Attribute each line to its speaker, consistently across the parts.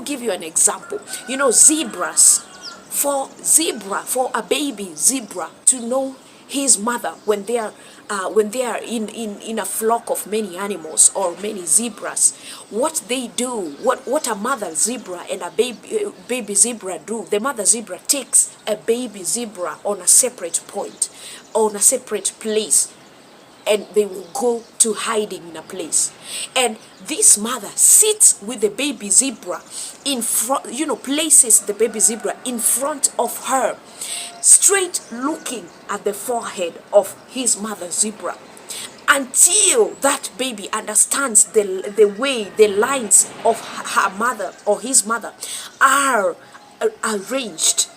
Speaker 1: give you an example. You know, zebras, for a baby zebra to know his mother when they are in a flock of many animals or many zebras, what they do, what a mother zebra and a baby zebra do, the mother zebra takes a baby zebra on a separate point, on a separate place, and they will go to hiding in a place. And this mother sits with the baby zebra in front, places the baby zebra in front of her, straight looking at the forehead of his mother zebra, until that baby understands the way the lines of her mother or his mother are arranged.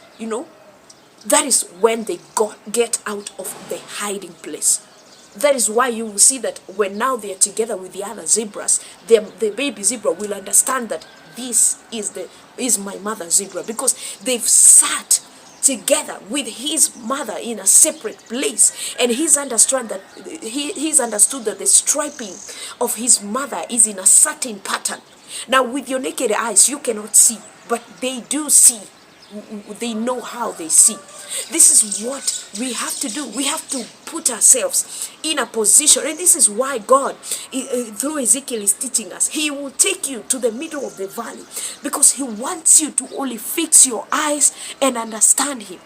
Speaker 1: That is when they get out of the hiding place. That is why you will see that when now they are together with the other zebras, the baby zebra will understand that this is my mother zebra, because they've sat together with his mother in a separate place, and he's understood that the striping of his mother is in a certain pattern. Now, with your naked eyes, you cannot see, but they do see. They know how they see. This is what we have to do. We have to put ourselves in a position, and this is why God, through Ezekiel, is teaching us. He will take you to the middle of the valley, because he wants you to only fix your eyes and understand him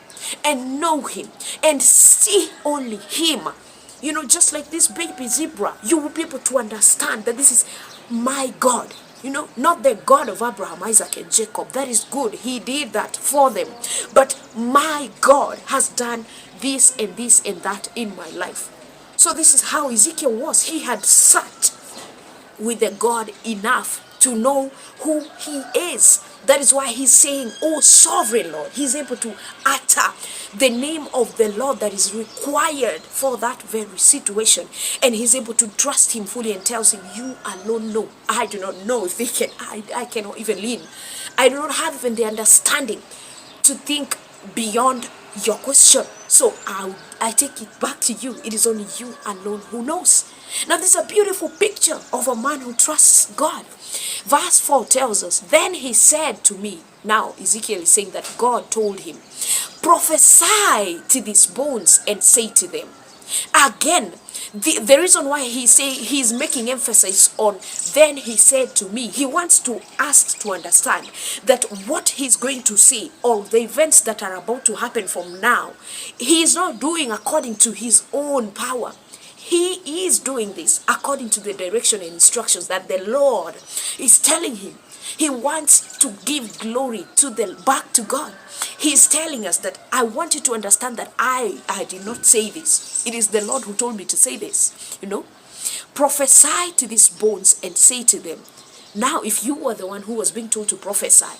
Speaker 1: and know him and see only him. Just like this baby zebra, you will be able to understand that this is my God. Not the God of Abraham, Isaac, and Jacob. That is good. He did that for them. But my God has done this and this and that in my life. So this is how Ezekiel was. He had sat with the God enough to know who he is. That is why he's saying, oh, sovereign Lord. He's able to utter the name of the Lord that is required for that very situation. And he's able to trust him fully and tells him, you alone know. I do not know if they can. I cannot even lean. I do not have even the understanding to think beyond your question. So I take it back to you. It is only you alone who knows. Now, this is a beautiful picture of a man who trusts God. Verse 4 tells us, then he said to me, now Ezekiel is saying that God told him, prophesy to these bones and say to them. Again, the reason why he's making emphasis on then he said to me, he wants to ask to understand that what he's going to say, or the events that are about to happen from now, he is not doing according to his own power. He is doing this according to the direction and instructions that the Lord is telling him. He wants to give glory back to God. He is telling us that I want you to understand that I did not say this. It is the Lord who told me to say this. Prophesy to these bones and say to them. Now, if you were the one who was being told to prophesy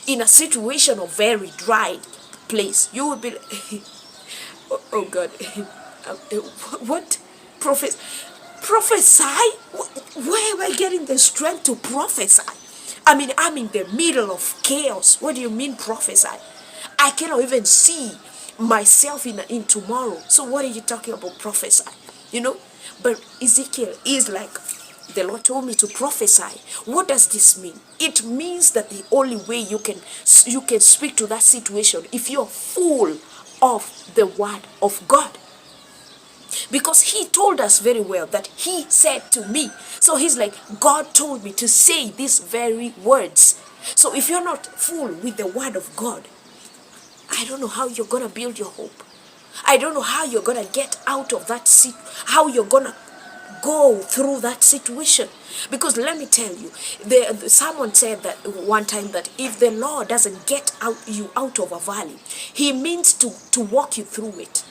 Speaker 1: in a situation of very dry place, you would be oh God, what? Prophesy? Where am I getting the strength to prophesy? I mean, I'm in the middle of chaos. What do you mean prophesy? I cannot even see myself in tomorrow. So what are you talking about prophesy? But Ezekiel is like, the Lord told me to prophesy. What does this mean? It means that the only way you can speak to that situation if you're full of the word of God. Because he told us very well that he said to me. So he's like, God told me to say these very words. So if you're not full with the word of God, I don't know how you're going to build your hope. I don't know how you're going to get out of that how you're going to go through that situation. Because let me tell you, someone said that one time that if the Lord doesn't get you out of a valley, he means to walk you through it.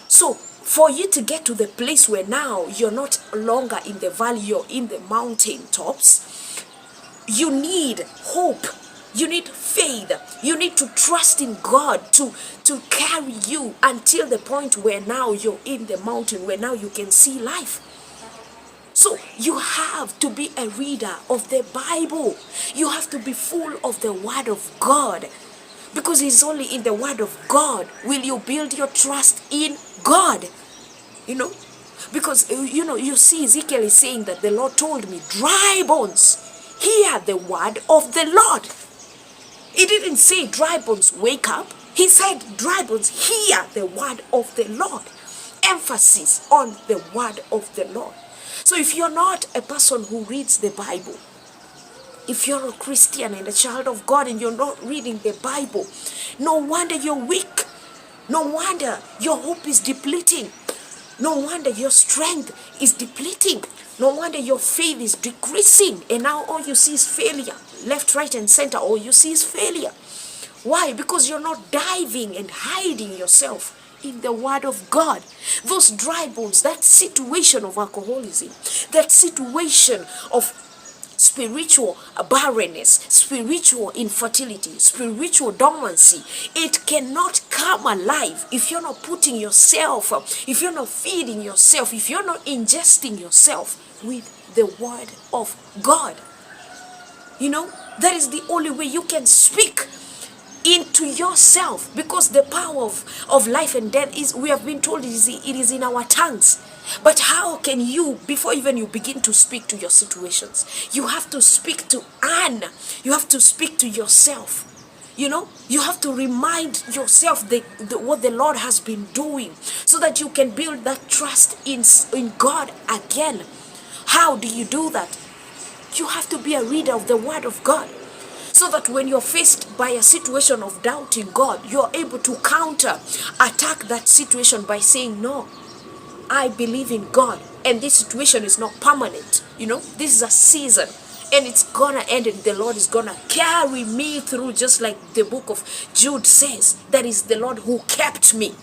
Speaker 1: So for you to get to the place where now you're not longer in the valley, you're in the mountain tops, you need hope. You need faith. You need to trust in God to carry you until the point where now you're in the mountain, where now you can see life. So you have to be a reader of the Bible. You have to be full of the Word of God. Because it's only in the Word of God will you build your trust in God. Because, you see Ezekiel is saying that the Lord told me, dry bones, hear the word of the Lord. He didn't say dry bones wake up. He said dry bones hear the word of the Lord. Emphasis on the word of the Lord. So if you're not a person who reads the Bible, if you're a Christian and a child of God and you're not reading the Bible, no wonder you're weak. No wonder your hope is depleting. No wonder your strength is depleting. No wonder your faith is decreasing. And now all you see is failure. Left, right, and center, all you see is failure. Why? Because you're not diving and hiding yourself in the word of God. Those dry bones, that situation of alcoholism, that situation of spiritual barrenness, spiritual infertility, spiritual dormancy, it cannot come alive if you're not putting yourself, if you're not feeding yourself, if you're not ingesting yourself with the word of God. You know, that is the only way you can speak into yourself, because the power of life and death is, we have been told, it is in our tongues. But how can you, before even you begin to speak to your situations, you have to speak to Anne. You have to speak to yourself. You know, you have to remind yourself what the Lord has been doing, so that you can build that trust in God again. How do you do that? You have to be a reader of the word of God, so that when you're faced by a situation of doubting God, you're able to attack that situation by saying, no, I believe in God, and this situation is not permanent. You know, this is a season, and it's gonna end, and the Lord is gonna carry me through, just like the book of Jude says. That is the Lord who kept me.